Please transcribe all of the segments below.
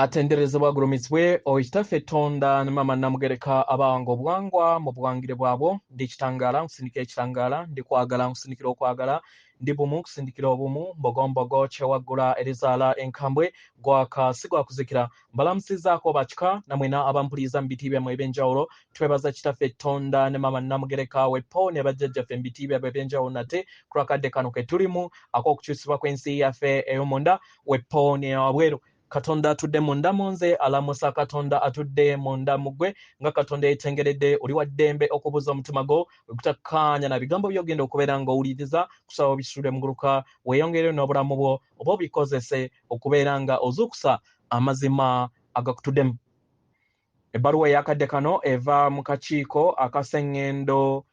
atenderezebwa agulumizibwe oyitaffe Tonda ne mama namugereka abango obuwangwa mu buwangire bwabo ndi kitangala nsindikira ekitangala ndi kwagala nsindikira okwagala ndi bumu kusindikira obumu mbogombogo kyewaggula erizaala enkambwe gwaka sigwa kuzikira mbalamusizaako bakika namwena abampuliza mu biti byammwe ebyenjawulo twebaza kitaffe Tonda ne mama namugereka wepo ne bajjajjaffe mu biti byabwe ebyenjawulo nate kulakadde kano ke tulimu ak'okukyusibwa kw'ensi yaffe ey'omunda wepo ne wabweru Katonda atudde munda munze alamusa Katonda atudde munda mugwe nga Katonda yetengeredde oli wa ddembe okubuza omutima gwo okutakkaanya na bigambo by'ogenda okubeera ng'owuliriza kusaba obisitule muguluka weeyongere n'obulamu bwo oba obikozese okubeera nga ozuukusa amazima agakutudemu. Ebbaluwa ey'akadde kano eva mu kakiiko akaseŋŋendo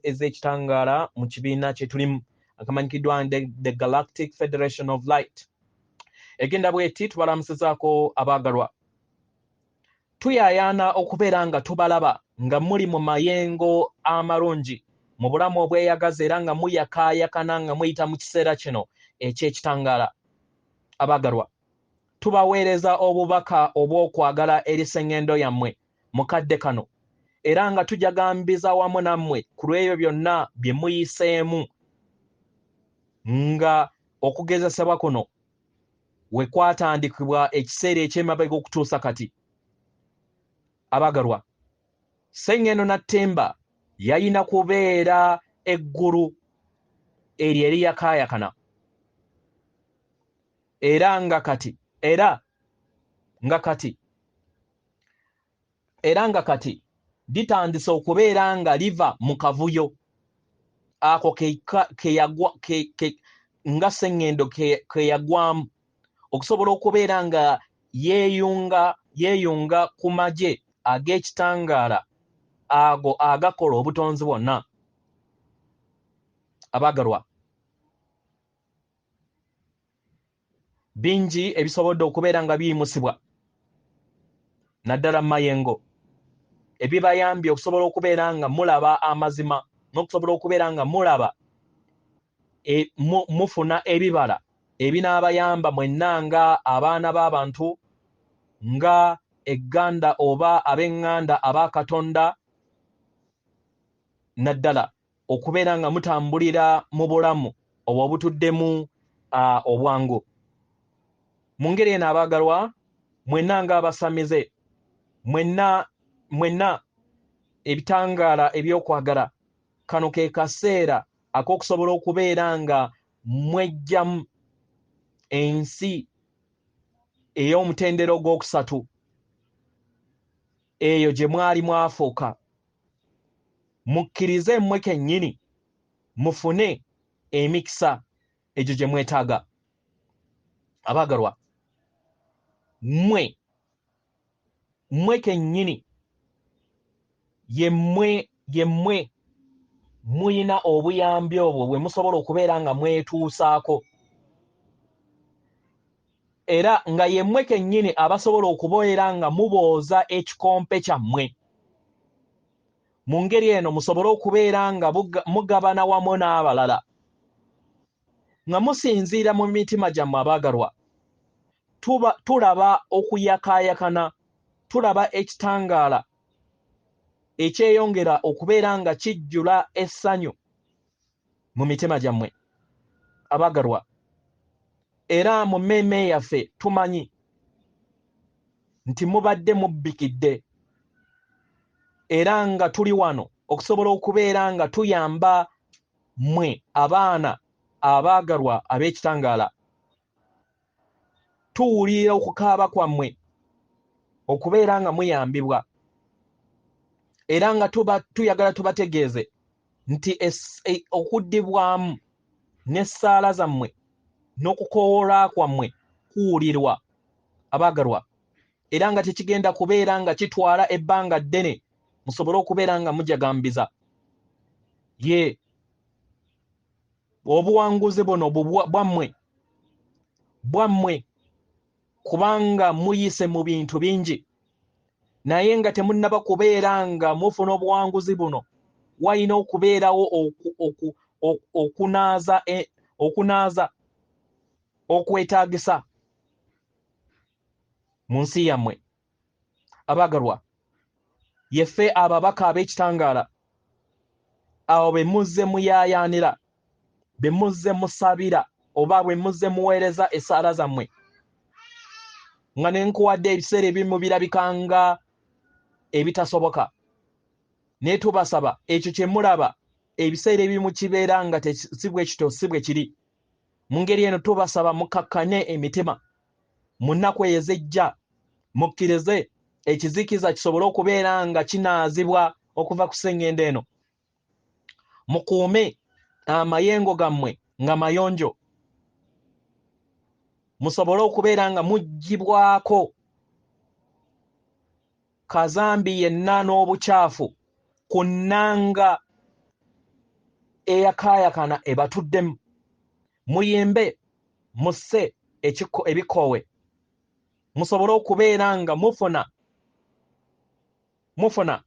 ez'ekitangaala mu kibiina kye tulimu akamanyikiddwa the Galactic Federation of Light. Egenda bweti tubalamusizaako abaagalwa. Tuyaayaana okubeera nga tubalaba nga muli mu mayengo amalungi mu bulamu obweyagaza era nga muyakaayakana nga muyita mu kiseera kino eky'ekitangaala. Abaagalwa, tubaweereza obubaka obw'okwagala eri sseŋŋendo yammwe mu kadde kano era nga tujagambiza wamu nammwe ku lw'ebyo byonna bye muyiseemu nga okugezesebwa kuno we kwatandikibwa ekiseera eky'emabega okutuusa kati. Abaagalwa, sseŋŋendo Nattemba yalina kubeera eggulu eryo eriyakaayakana era nga kati litandise okubeera nga liva mu kavuyo ako nga sseŋŋendo ke yagwamu okusobola okubeera nga yeeyunga ku magye ag'ekitangaala ago agakola obutonzi bwonna. Abaagalwa, bingi ebisobodde okubeera nga biyimusibwa naddala mu mayengo ebibayambye okusobola okubeera nga mulaba amazima n'okusobola okubeera nga mulaba mufuna ebibala ebinaabayamba mwenna nga abaana b'abantu nga egganda oba ab'eŋŋanda aba Katonda naddala okubeera nga mutambulira mu bulamu obwo obutuddemu obwangu. Mu ngeri eno abaagalwa, mwenna nga abasamize, mwenna ebitangaala eby'okwagala, kano ke kaseera ak'okusobola okubeera nga mwejjamu ensi ey'omutendera ogwokusatu eyo gye mwali mwafuuka. Mukkirize mmwe kennyini mufune emikisa egyo gye mwetaaga. Abaagalwa, mmwe kennyini ye mmwe muyina obuyambi obwo bwe musobola okubeera nga mwetuusaako era nga yemmwe kennyini abasobola okubeera nga mubooza ekikompe kyammwe. Mu ngeri eno musobole okubeera nga mugabana wamu n'abalala nga musinziira mu mitima gyammwe. Abaagalwa, tulaba okuyakaayakana, tulaba ekitangaala ekyeyongera okubeera nga kijjula essanyu mu mitima gyammwe. Abaagalwa, era mu mmeeme yaffe tumanyi nti mubadde mubbikidde era nga tuli wano okusobola okubeera nga tuyamba mmwe abaana abaagalwa ab'ekitangaala. Tuwulira okukaaba kwammwe okubeera nga muyambibwa era nga tuyagala tubategeeze nti okuddibwamu n'essaala zammwe n'okukoowoola kwammwe kuwulirwa. Abaagalwa, era nga tekigenda kubeera nga kitwala ebbanga ddene musobole okubeera nga mujagambiza. Obuwanguzi buno bwammwe kubanga muyise mu bintu bingi naye nga temunnaba kubeera nga mufuna obuwanguzi buno, walina okubeerawo okunaaza okwetaagisa mu nsi yammwe. Abagalwa, yeffe ababaka ab'ekitangaala awo be muzze muyaayaanira, be muzze musabira oba bwe muzze muweereza essaala zammwe, nga ne nkuwadde ebiseera ebimu birabikanga ebitasoboka, naye tubasaba ekyo kye mulaba ebiseera ebimu kibeera nga si bwe kityo si bwe kiri. Mu ngeri eno tubasaba mukakkanye emitima mu nnaku ezijja, mukkirize ekizikiza kisobole okubeera nga kinaazibwa okuva ku sseŋŋendo eno. Mukuume amayengo gammwe nga mayonjo, musobole okubeera nga muggyibwako kazambi yenna n'obukyafu ku nnanga eyakaayakana ebatuddemu. Muyimbe, musse ebikoowe, musobole okubeera nga mufuna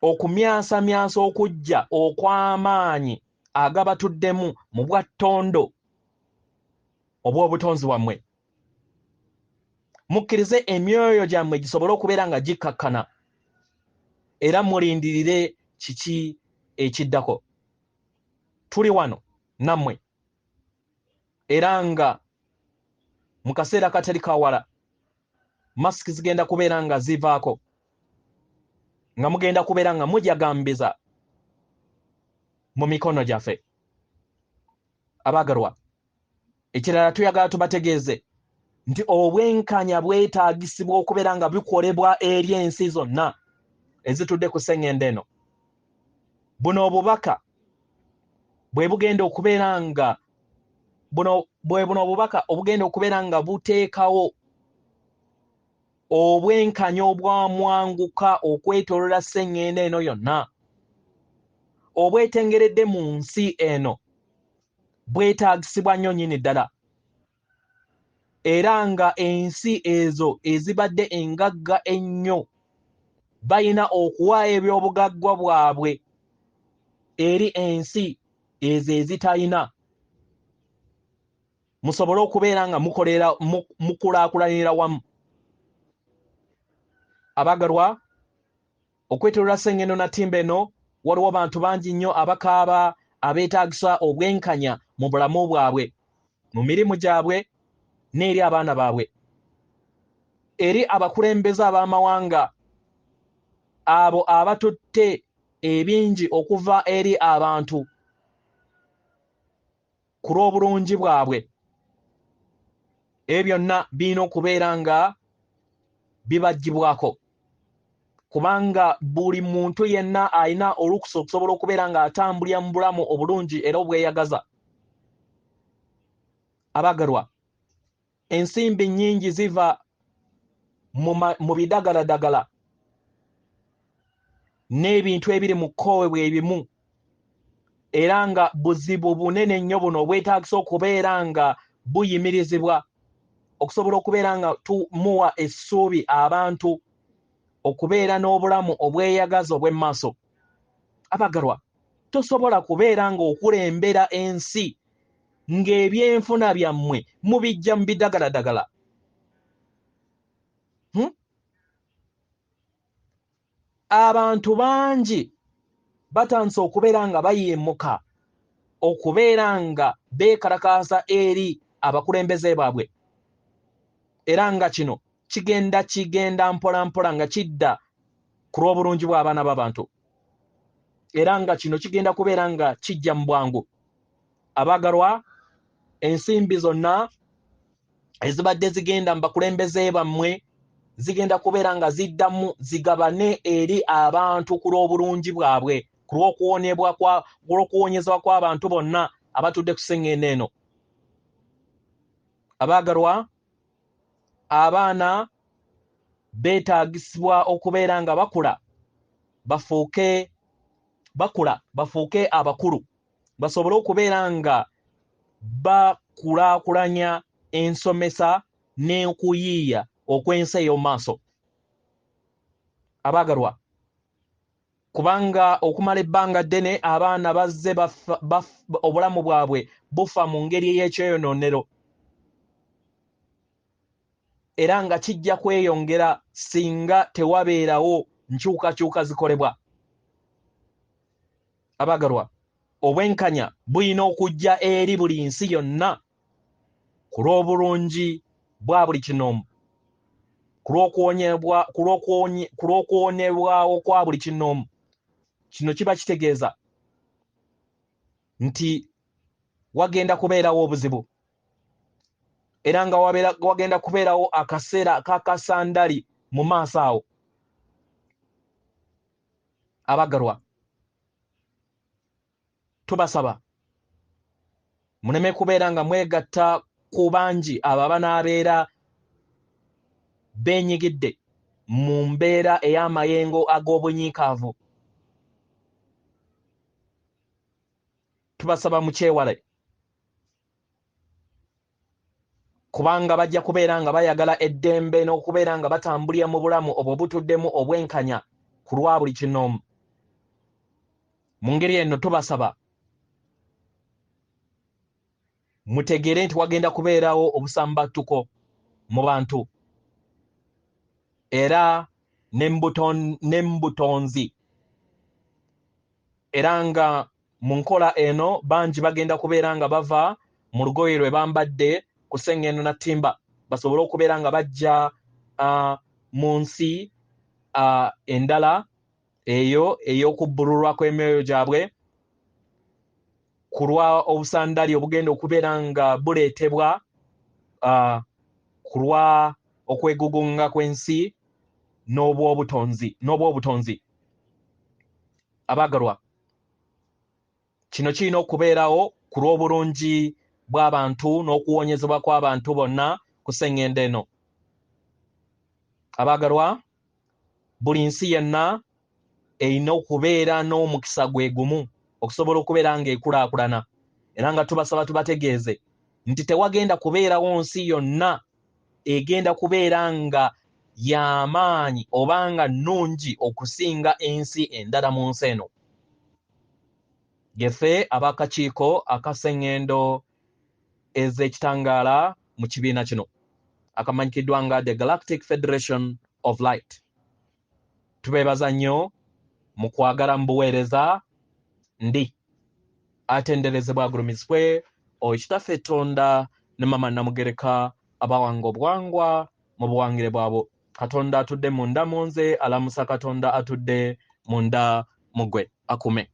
okumyasamyasa okujja okw'amaanyi agabatuddemu mu bwattondo obw'obutonzi bwammwe. Mukkirize emyoyo gyammwe gisobole okubeera nga gikkakkana, era mulindirire kiki ekiddako. Tuli wano nammwe, era nga mu kaseera katali kawala masiki zigenda kubeera nga zivaako, nga mugenda kubeera nga mujagambiza mu mikono gyaffe. Abaagalwa, ekirala tuyagala tubategeeze nti obwenkanya bwetaagisibwa okubeera nga bikolebwa eri ensi zonna ezitudde ku sseŋŋendo eno. Buno obubaka bwe bugenda okubeera nga buno obubaka obugenda okubeera nga buteekawo obwenkanya obwamwanguka okwetoolola sseŋŋendo eno yonna, obwetengeredde mu nsi eno, bwetaagisibwa nnyo nnyini ddala, era nga ensi ezo ezibadde engagga ennyo bayina okuwaayo eby'obugaggwa bwabwe eri ensi ezo ezitayina, musobole okubeera nga mukulaakulanira wamu. Abaagalwa, okwetoolola sseŋŋendo na ttimba eno waliwo bantu bangi nnyo abakaaba abeetaagisa obwenkanya mu bulamu bwabwe, mu mirimu gyabwe n'eri abaana baabwe, eri abakulembeze ab'amawanga abo abatutte ebingi okuva eri abantu ku lw'obulungi bwabwe. Ebyo byonna birina okubeera nga bibaggyibwako, kubanga buli muntu yenna alina olukusa okusobola okubeera nga atambulira mu bulamu obulungi era obweyagaza. Abaagalwa, ensimbi nnyingi ziva mu bidagaladagala n'ebintu ebiri mu kkoowe bwe bimu, era nga buzibu bunene nnyo buno bwetaagisa okubeera nga buyimirizibwa okusobola okubeera nga tumuwa essuubi abantu okubeera n'obulamu obweyagaza obw'emmaaso. Abaagalwa, tosobola kubeera nga okulembera ensi ng'ebyenfuna byammwe mubijja mu bidagaladagala. Abantu bangi batandise okubeera nga bayimuka okubeera nga beekalakaasa eri abakulembeze baabwe, era nga kino kigenda mpola mpola nga kidda ku lw'obulungi bw'abaana b'abantu, era nga kino kigenda kubeera nga kijja mu bwangu. Abaagalwa, ensimbi zonna ezibadde zigenda mu bakulembeze bammwe zigenda kubeera nga ziddamu zigabane eri abantu ku lw'obulungi bwabwe, ku lw'okuwonyezebwa kw'abantu bonna abatudde ku sseŋŋendo eno. Abaagalwa, abaana beetaagisibwa okubeera nga bafuuke abakulu, basobole okubeera nga bakulaakulanya ensomesa n'okuyiiya okw'ensi ey'omu maaso. Abaagalwa, kubanga okumala ebbanga ddene abaana bazze obulamu bwabwe bufa mu ngeri ey'ekyeyonoonero. era nga kijja kweyongera singa tewabeerawo nkyukakyuka zikolebwa. Abagalwa, obwenkanya bulina okujja eri buli nsi yonna ku lw'obulungi bwa buli kinoomu, ku lw'okuwonyebwawo kwa buli kinoomu. Kino kiba kitegeeza nti wagenda kubeerawo obuzibu, era nga wagenda kubeerawo akaseera kakasandali mu maaso awo. Abagalwa, tubasaba muleme kubeera nga mwegatta ku bangi abo abanaabeera beenyigidde mu mbeera ey'amayengo ag'obunyiikaavu. Tubasaba mukyewale, kubanga bajja kubeera nga bayagala eddembe n'okubeera nga batambulira mu bulamu obwo butuddemu obwenkanya ku lwa buli kinoomu. Mu ngeri eno tubasaba mutegere nti wagenda kubeerawo obusambattuko mu bantu, era n'embutonzi, era nga mu nkola eno bangi bagenda kubeera nga bava mu lugoye lwe bambadde ku sseŋŋendo na ttimba basobole okubeera nga bajja mu nsi endala eyo ey'okubbululwa kw'emyoyo gyabwe ku lwa obusandali obugenda okubeera nga buleetebwa ku lwa okwegugunga kw'ensi n'obwobutonzi. Abagalwa, kino kirina okubeerawo ku lw'obulungi bw'abantu n'okuwonyezebwa kw'abantu bonna ku sseŋŋendo eno. Abagalwa, buli nsi yenna erina okubeera n'omukisa gwe gumu okusobola okubeera nga ekulaakulana, era nga tubasaba tubategeeze nti tewagenda kubeerawo nsi yonna egenda kubeera nga y'amaanyi oba nga nnungi okusinga ensi endala mu nsi eno. Geffe ab'akakiiko aka sseŋŋendo ez'ekitangaala mu kibiina kino akamanyikiddwa nga The Galactic Federation of Light, tubeebaza nnyo mu kwagala mu buweereza ndi atenderezebwa agulumizibwe Kitaffe Tonda ne Mama Namugereka abawanga obuwangwa mu buwangire bwabo. Katonda atudde munda mu nze, alamusa Katonda atudde munda mu ggwe. Akume.